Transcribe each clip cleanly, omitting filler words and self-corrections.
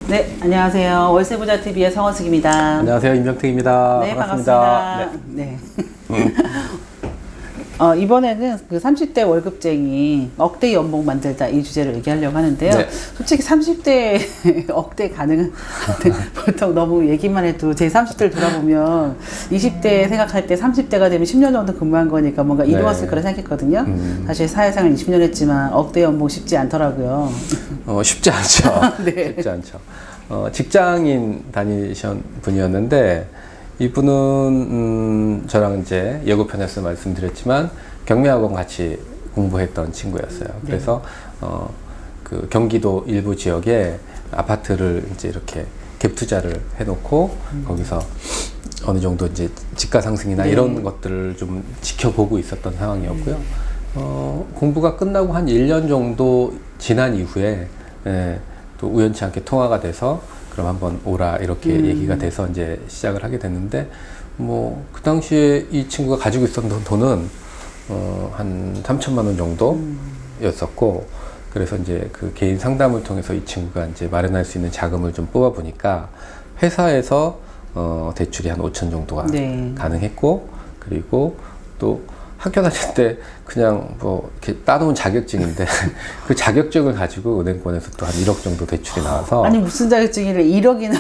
네, 안녕하세요. 월세부자TV의 성원숙입니다. 안녕하세요. 임병택입니다. 네, 반갑습니다. 반갑습니다. 네. 이번에는 그 30대 월급쟁이 억대 연봉 만들다 이 주제를 얘기하려고 하는데요. 네. 솔직히 30대 억대 가능한 보통 너무 얘기만 해도 제 30대를 돌아보면 20대 생각할 때 30대가 되면 10년 정도 근무한 거니까 뭔가 이루었을 거라 생각했거든요. 사실 사회생활 20년 했지만 억대 연봉 쉽지 않더라고요. 쉽지 않죠. 네. 쉽지 않죠. 직장인 다니신 분이었는데 이분은 저랑 이제 예고편에서 말씀드렸지만 경매학원 같이 공부했던 친구였어요. 그래서 그 경기도 일부 지역에 아파트를 이제 이렇게 갭 투자를 해놓고 거기서 어느 정도 이제 지가 상승이나 이런 것들을 좀 지켜보고 있었던 상황이었고요. 공부가 끝나고 한 1년 정도 지난 이후에 또 우연치 않게 통화가 돼서 그럼 한번 오라 이렇게 얘기가 돼서 이제 시작을 하게 됐는데 뭐 그 당시에 이 친구가 가지고 있었던 돈은 한 3천만 원 정도였었고 그래서 이제 그 개인 상담을 통해서 이 친구가 이제 마련할 수 있는 자금을 좀 뽑아 보니까 회사에서 대출이 한 5천 정도가 가능했고 그리고 또 학교 다닐 때 그냥 뭐 이렇게 따놓은 자격증인데 그 자격증을 가지고 은행권에서 또 한 1억 정도 대출이 나와서 아니 무슨 자격증이래 1억이나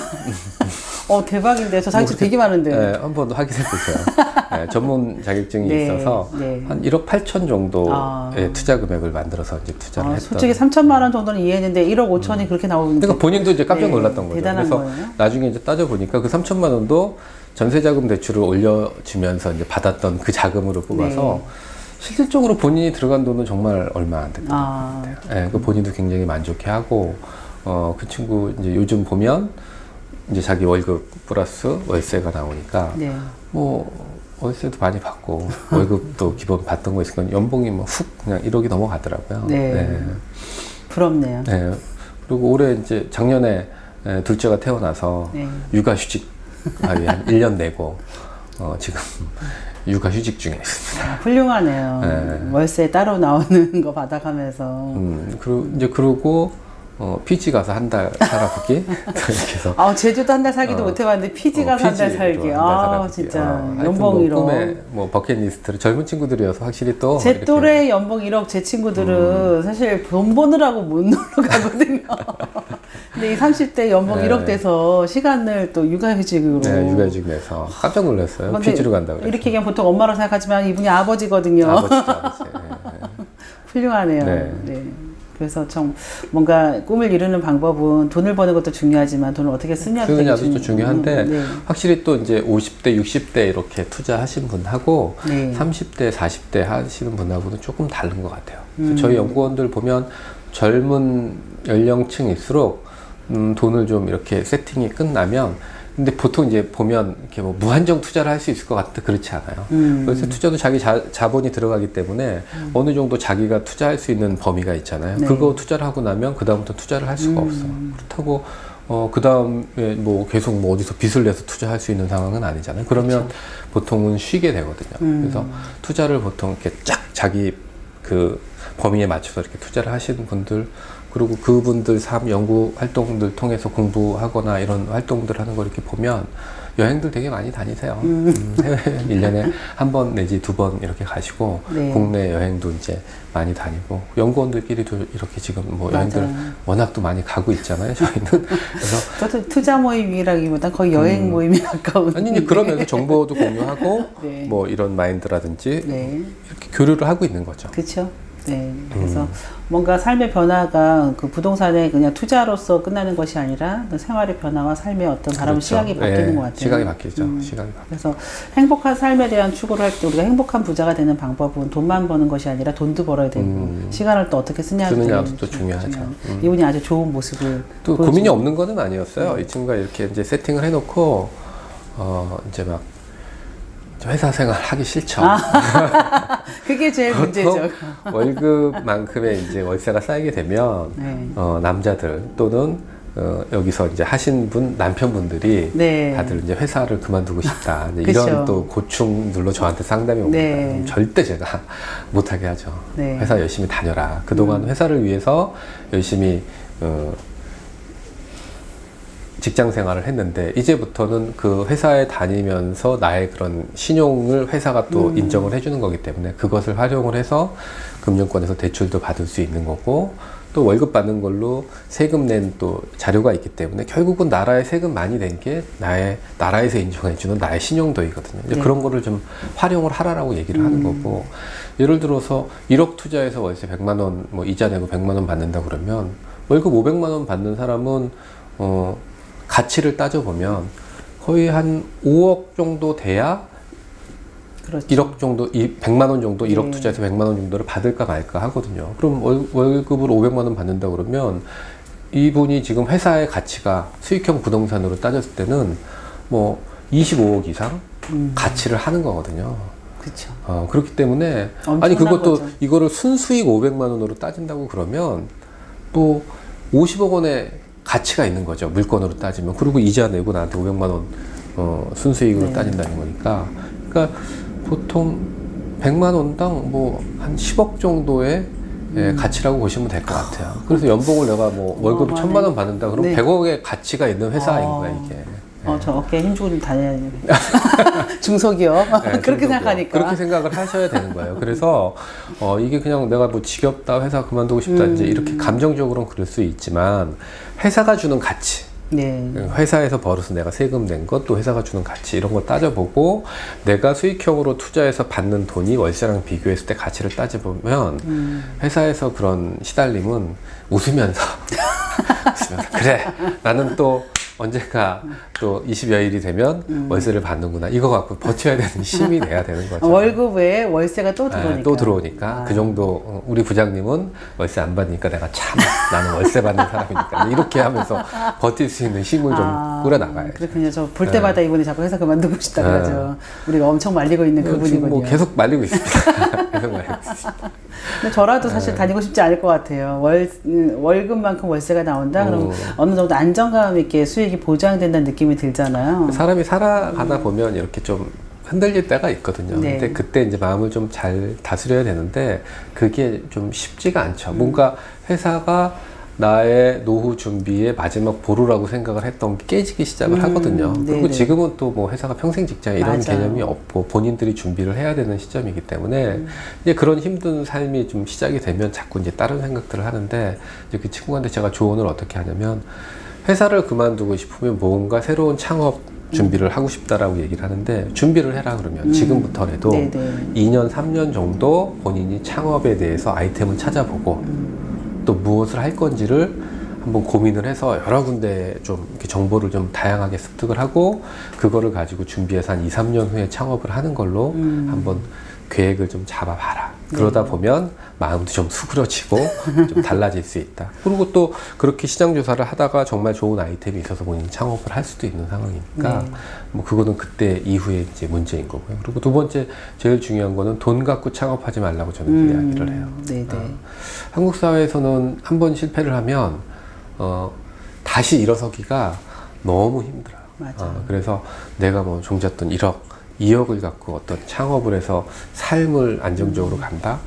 대박인데 저 자격증 되게 많은데 네, 한번 확인해 보세요. 네, 전문 자격증이 있어서 한 1억 8천 정도의 투자 금액을 만들어서 이제 투자를 했던. 솔직히 3천만 원 정도는 이해했는데 1억 5천이 그렇게 나오는데 그러니까 본인도 이제 깜짝 놀랐던 거죠. 대단한 그래서 거예요? 나중에 이제 따져 보니까 그 3천만 원도 전세자금 대출을 올려주면서 이제 받았던 그 자금으로 뽑아서 실질적으로 본인이 들어간 돈은 정말 얼마 안 됐던 것 같아요. 네, 그 본인도 굉장히 만족해하고 그 친구 이제 요즘 보면 이제 자기 월급 플러스 월세가 나오니까 뭐 월세도 많이 받고 월급도 기본 받던 거 있으니까 연봉이 뭐 훅 그냥 1억이 넘어가더라고요. 부럽네요. 네. 그리고 올해 이제 작년에 둘째가 태어나서 육아휴직 한 1년 내고 지금 육아휴직 중에 있습니다. 훌륭하네요. 월세 따로 나오는 거 받아가면서. 그러고 피지 가서 한 달 살아보기 이렇게 해서. 제주도 한 달 살기도 못 해봤는데 피지 가서 한 달 살기. 진짜 연봉 1억. 꿈의 뭐 버킷리스트를 젊은 친구들이어서 확실히 또 제 또래 연봉 1억 제 친구들은 사실 돈 버느라고 못 놀러 가거든요. 근데 이 30대 연봉 1억 돼서 시간을 또 육아휴직으로. 육아휴직 내서 깜짝 놀랐어요. 피지로 간다고 그래서. 이렇게 얘기하면 보통 엄마라고 생각하지만 이분이 아버지거든요. 아버지. 훌륭하네요. 그래서 참 뭔가 꿈을 이루는 방법은 돈을 버는 것도 중요하지만 돈을 어떻게 쓰냐도 중요한데 확실히 또 이제 50대, 60대 이렇게 투자하신 분하고 30대, 40대 하시는 분하고는 조금 다른 것 같아요. 그래서 저희 연구원들 보면 젊은 연령층일수록 돈을 좀 이렇게 세팅이 끝나면 근데 보통 이제 보면 이렇게 뭐 무한정 투자를 할 수 있을 것 같아 그렇지 않아요. 그래서 투자도 자기 자본이 들어가기 때문에 어느 정도 자기가 투자할 수 있는 범위가 있잖아요. 그거 투자를 하고 나면 그 다음부터 투자를 할 수가 없어. 그렇다고 그 다음에 뭐 계속 뭐 어디서 빚을 내서 투자할 수 있는 상황은 아니잖아요. 그러면 보통은 쉬게 되거든요. 그래서 투자를 보통 이렇게 쫙 자기 그 범위에 맞춰서 이렇게 투자를 하시는 분들 그리고 그분들 삶 연구 활동들 통해서 공부하거나 이런 활동들 하는 거 이렇게 보면 여행들 되게 많이 다니세요. 해외여행 1년에 한 번 내지 2번 이렇게 가시고 국내 여행도 이제 많이 다니고 연구원들끼리도 이렇게 지금 뭐 여행들 워낙 또 많이 가고 있잖아요. 저희는 그래서 저도 투자 모임이라기보단 거의 여행 모임에 가까운. 아니 이제 그러면서 정보도 공유하고 뭐 이런 마인드라든지 이렇게 교류를 하고 있는 거죠. 그렇죠. 그래서 뭔가 삶의 변화가 그 부동산에 그냥 투자로서 끝나는 것이 아니라 생활의 변화와 삶의 어떤 바람 시각이 바뀌는 것 같아요. 시각이 바뀌죠. 시각이 바뀌죠. 그래서 행복한 삶에 대한 추구를 할 때 우리가 행복한 부자가 되는 방법은 돈만 버는 것이 아니라 돈도 벌어야 되고 시간을 또 어떻게 쓰냐도 또 중요하죠. 이분이 아주 좋은 모습을 또 고민이 없는 거는 아니었어요. 이 친구가 이렇게 이제 세팅을 해놓고 이제 막 회사 생활 하기 싫죠. 그게 제일 문제죠. 월급만큼의 이제 월세가 쌓이게 되면 남자들 또는 여기서 이제 하신 분 남편분들이 다들 이제 회사를 그만두고 싶다 이런 또 고충들로 저한테 상담이 옵니다. 절대 제가 못하게 하죠. 회사 열심히 다녀라. 그동안 회사를 위해서 열심히 직장 생활을 했는데 이제부터는 그 회사에 다니면서 나의 그런 신용을 회사가 또 인정을 해주는 거기 때문에 그것을 활용을 해서 금융권에서 대출도 받을 수 있는 거고 또 월급 받는 걸로 세금 낸 또 자료가 있기 때문에 결국은 나라에 세금 많이 낸 게 나라에서 인정해주는 나의 신용도이거든요. 이제 네. 그런 거를 좀 활용을 하라라고 얘기를 하는 거고 예를 들어서 1억 투자해서 월세 100만 원 뭐 이자 내고 100만 원 받는다 그러면 월급 500만 원 받는 사람은 가치를 따져보면 거의 한 5억 정도 돼야 그렇죠. 1억 정도, 100만 원 정도, 1억 네. 투자해서 100만 원 정도를 받을까 말까 하거든요. 그럼 월급을 500만 원 받는다 그러면 이분이 지금 회사의 가치가 수익형 부동산으로 따졌을 때는 뭐 25억 이상 가치를 하는 거거든요. 그렇죠. 그렇기 때문에 엄청난 아니 그것도 거죠. 이거를 순수익 500만 원으로 따진다고 그러면 또 50억 원의 가치가 있는 거죠. 물건으로 따지면. 그리고 이자 내고 나한테 500만 원 순수익으로 네. 따진다는 거니까. 그러니까 보통 100만 원당 뭐 한 10억 정도의 가치라고 보시면 될 것 같아요. 그래서 연봉을 내가 뭐 월급 1000만 원 받는다 그러면 네. 100억의 가치가 있는 회사인 거야 이게. 저 어깨에 힘주고 좀 다녀야 돼. 중소기업. 네, 그렇게 생각하니까. 그렇게 생각을 하셔야 되는 거예요. 그래서 이게 그냥 내가 뭐 지겹다, 회사 그만두고 싶다 이제 이렇게 감정적으로는 그럴 수 있지만 회사가 주는 가치, 네. 회사에서 벌어서 내가 세금 낸 것, 또 회사가 주는 가치 이런 걸 따져보고 내가 수익형으로 투자해서 받는 돈이 월세랑 비교했을 때 가치를 따져보면 회사에서 그런 시달림은 웃으면서 그래 나는 또 언젠가 또 20여일이 되면 월세를 받는구나. 이거 갖고 버텨야 되는 힘이 돼야 되는 거죠. 월급 외에 월세가 또 들어오니까. 또 들어오니까. 그 정도, 우리 부장님은 월세 안 받으니까 내가 참, 나는 월세 받는 사람이니까. 이렇게 하면서 버틸 수 있는 힘을 좀 꾸려나가야죠. 그렇군요. 저 볼 때마다 이분이 자꾸 회사 그만두고 싶다 그러죠. 우리가 엄청 말리고 있는 지금 그분이군요. 뭐 계속 말리고 있습니다. 계속 말리고 있습니다. 근데 저라도 사실 다니고 싶지 않을 것 같아요. 월급만큼 월세가 나온다? 그럼 어느 정도 안정감 있게 수익이 보장된다는 느낌이 들잖아요. 사람이 살아가다 보면 이렇게 좀 흔들릴 때가 있거든요. 네. 근데 그때 이제 마음을 좀 잘 다스려야 되는데 그게 좀 쉽지가 않죠. 뭔가 회사가 나의 노후 준비의 마지막 보루라고 생각을 했던 게 깨지기 시작을 하거든요. 그리고 네네. 지금은 또 뭐 회사가 평생 직장 이런 맞아요. 개념이 없고 본인들이 준비를 해야 되는 시점이기 때문에 이제 그런 힘든 삶이 좀 시작이 되면 자꾸 이제 다른 생각들을 하는데 이제 그 친구한테 제가 조언을 어떻게 하냐면 회사를 그만두고 싶으면 뭔가 새로운 창업 준비를 하고 싶다라고 얘기를 하는데 준비를 해라 그러면 지금부터라도 네네. 2년, 3년 정도 본인이 창업에 대해서 아이템을 찾아보고 또 무엇을 할 건지를 한번 고민을 해서 여러 군데 좀 이렇게 정보를 좀 다양하게 습득을 하고 그거를 가지고 준비해서 한 2, 3년 후에 창업을 하는 걸로 한번 계획을 좀 잡아봐라. 그러다 보면 마음도 좀 수그러지고 좀 달라질 수 있다. 그리고 또 그렇게 시장 조사를 하다가 정말 좋은 아이템이 있어서 본인이 창업을 할 수도 있는 상황이니까 네. 뭐 그거는 그때 이후에 이제 문제인 거고요. 그리고 두 번째 제일 중요한 거는 돈 갖고 창업하지 말라고 저는 이야기를 해요. 네네. 한국 사회에서는 한 번 실패를 하면 다시 일어서기가 너무 힘들어요. 맞아요. 그래서 내가 뭐 종잣돈 1억, 2억을 갖고 어떤 창업을 해서 삶을 안정적으로 간다?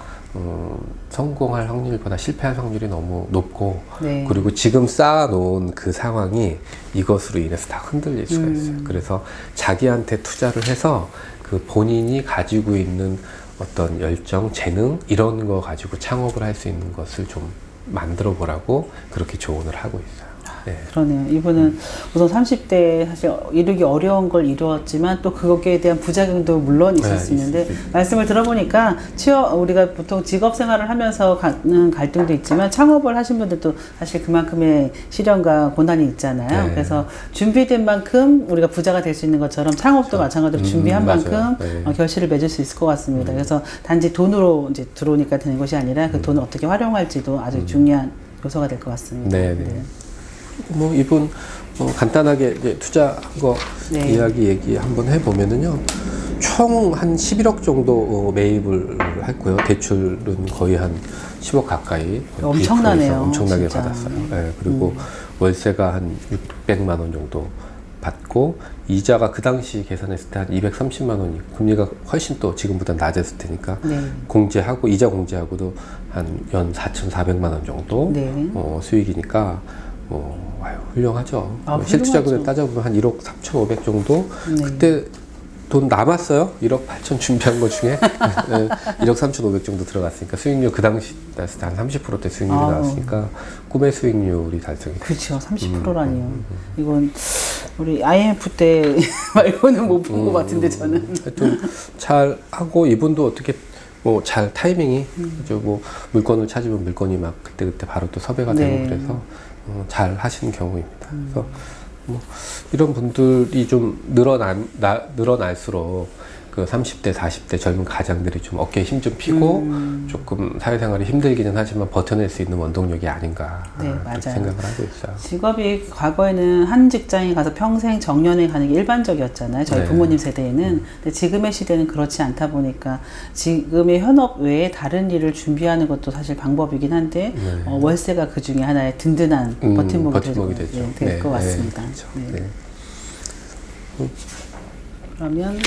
성공할 확률보다 실패할 확률이 너무 높고 네. 그리고 지금 쌓아놓은 그 상황이 이것으로 인해서 다 흔들릴 수가 있어요. 그래서 자기한테 투자를 해서 그 본인이 가지고 있는 어떤 열정, 재능 이런 거 가지고 창업을 할 수 있는 것을 좀 만들어 보라고 그렇게 조언을 하고 있어요. 네. 그러네요. 이분은 우선 30대에 사실 이루기 어려운 걸 이루었지만 또 그거에 대한 부작용도 물론 있었는데 말씀을 들어보니까 우리가 보통 직업 생활을 하면서 갖는 갈등도 있지만 창업을 하신 분들도 사실 그만큼의 시련과 고난이 있잖아요. 네. 그래서 준비된 만큼 우리가 부자가 될 수 있는 것처럼 창업도 마찬가지로 준비한 맞아요. 만큼 네. 결실을 맺을 수 있을 것 같습니다. 그래서 단지 돈으로 이제 들어오니까 되는 것이 아니라 그 돈을 어떻게 활용할지도 아주 중요한 요소가 될 것 같습니다. 네, 네. 뭐 이분 간단하게 이제 투자한 거 네. 이야기 얘기 한번 해보면은요 총 한 11억 정도 매입을 했고요 대출은 거의 한 10억 가까이 엄청나네요. 엄청나게 진짜. 받았어요. 네, 그리고 월세가 한 600만 원 정도 받고 이자가 그 당시 계산했을 때 한 230만 원이 금리가 훨씬 또 지금보다 낮았을 테니까 네. 공제하고 이자 공제하고도 한 연 4,400만 원 정도 네. 수익이니까 아유, 훌륭하죠. 아, 실투자금액 따져보면 한 1억 3,500 정도. 네. 그때 돈 남았어요. 1억 8천 준비한 것 중에 1억 3,500 정도 들어갔으니까 수익률 그 당시 나왔을 때 한 30%대 수익률이 나왔으니까 꿈의 수익률이 달성이 그렇죠. 30%라니요. 이건 우리 IMF 때 말고는 못 본 것 같은데 저는. 하여튼 잘 하고 이분도 어떻게 뭐 잘 타이밍이 뭐 물건을 찾으면 물건이 막 그때 바로 또 섭외가 되고 네. 그래서 잘 하시는 경우입니다. 그래서 뭐 이런 분들이 좀 늘어날수록 그 30대, 40대 젊은 가장들이 좀 어깨에 힘 좀 피고 조금 사회생활이 힘들기는 하지만 버텨낼 수 있는 원동력이 아닌가 네, 그렇게 맞아요. 생각을 하고 있어요. 직업이 과거에는 한 직장에 가서 평생 정년에 가는 게 일반적이었잖아요. 저희 네. 부모님 세대에는. 근데 지금의 시대는 그렇지 않다 보니까 지금의 현업 외에 다른 일을 준비하는 것도 사실 방법이긴 한데 네. 월세가 그 중에 하나의 든든한 버팀목이 되죠. 될 것 같습니다. 네, 그렇죠. 네. 네. 그러면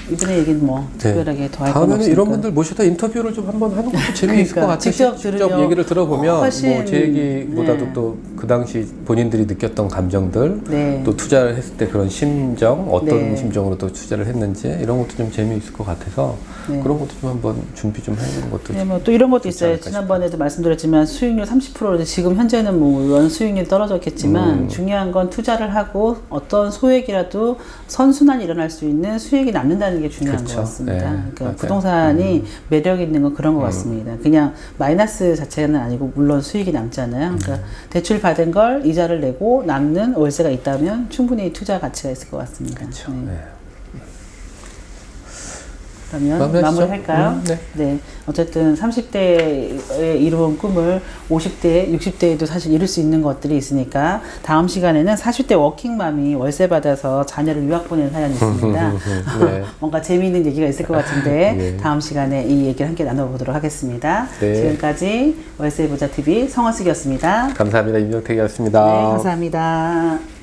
이분의 얘기는 뭐 특별하게 더할 건 다음에는 없으니까. 이런 분들 모셔다 인터뷰를 좀 한번 하는 것도 재미있을 그러니까 것 같아요. 직접 직접 들으면 얘기를 들어보면 훨씬, 뭐 제 얘기보다도 네. 또 그 당시 본인들이 느꼈던 감정들 네. 또 투자를 했을 때 그런 심정 어떤 네. 심정으로 또 투자를 했는지 이런 것도 좀 재미있을 것 같아서 네. 그런 것도 좀 한번 준비 좀 해보는 것도 네, 뭐 또 이런 것도 좋지 있어요. 않을까 지난번에도 말씀드렸지만 수익률 30%인데 지금 현재는 뭐 물론 수익률이 떨어졌겠지만 중요한 건 투자를 하고 어떤 소액이라도 선순환이 일어날 수 있는 수익이 남는다는 게 중요한 그렇죠. 것 같습니다. 네, 그러니까 맞아요. 부동산이 매력 있는 건 그런 것 같습니다. 그냥 마이너스 자체는 아니고 물론 수익이 남잖아요. 그러니까 대출 받은 걸 이자를 내고 남는 월세가 있다면 충분히 투자 가치가 있을 것 같습니다. 그렇죠. 네. 네. 그러면 마무리하시죠? 마무리할까요? 네. 네. 어쨌든 30대에 이루은 꿈을 50대, 60대에도 사실 이룰 수 있는 것들이 있으니까 다음 시간에는 40대 워킹맘이 월세 받아서 자녀를 유학 보내는 사연이 있습니다. 네. 뭔가 재미있는 얘기가 있을 것 같은데 네. 다음 시간에 이 얘기를 함께 나눠보도록 하겠습니다. 네. 지금까지 월세보자 TV 성원숙이었습니다. 감사합니다. 임명택이었습니다. 네, 감사합니다.